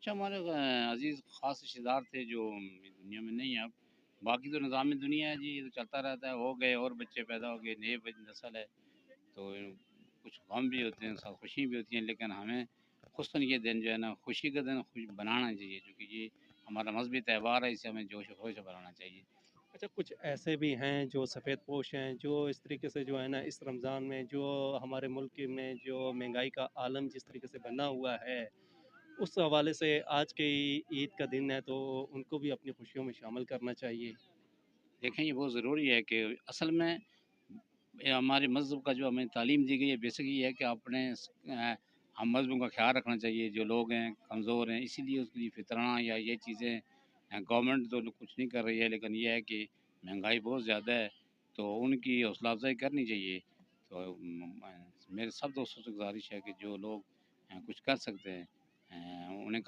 کچھ ہمارے عزیز خاص رشتہ دار تھے جو دنیا میں نہیں ہیں اب۔ باقی تو نظام دنیا ہے جی، یہ تو چلتا رہتا ہے، ہو گئے اور بچے پیدا ہو گئے، نئے نسل ہے، تو کچھ غم بھی ہوتے ہیں، ساتھ خوشی بھی ہوتی ہیں، لیکن ہمیں خصوصاً یہ دن جو ہے نا خوشی کا دن خوش بنانا چاہیے، کیونکہ یہ ہمارا مذہبی تہوار ہے، اسے ہمیں جوش و خروش سے بنانا چاہیے۔ اچھا، کچھ ایسے بھی ہیں جو سفید پوش ہیں، جو اس طریقے سے جو ہے نا اس رمضان میں جو ہمارے ملک میں جو مہنگائی کا عالم جس طریقے سے بنا ہوا ہے، اس حوالے سے آج کی عید کا دن ہے تو ان کو بھی اپنی خوشیوں میں شامل کرنا چاہیے۔ دیکھیں یہ بہت ضروری ہے کہ اصل میں یہ ہمارے مذہب کا جو ہمیں تعلیم دی گئی ہے بیسک یہ ہے کہ اپنے ہم مذہبوں کا خیال رکھنا چاہیے، جو لوگ ہیں کمزور ہیں، اسی لیے اس کے لیے فطرانہ یا یہ چیزیں گورنمنٹ تو کچھ نہیں کر رہی ہے، لیکن یہ ہے کہ مہنگائی بہت زیادہ ہے تو ان کی حوصلہ افزائی کرنی چاہیے۔ تو میرے سب دوستوں سے گزارش ہے کہ جو لوگ کچھ کر سکتے ہیں انہیں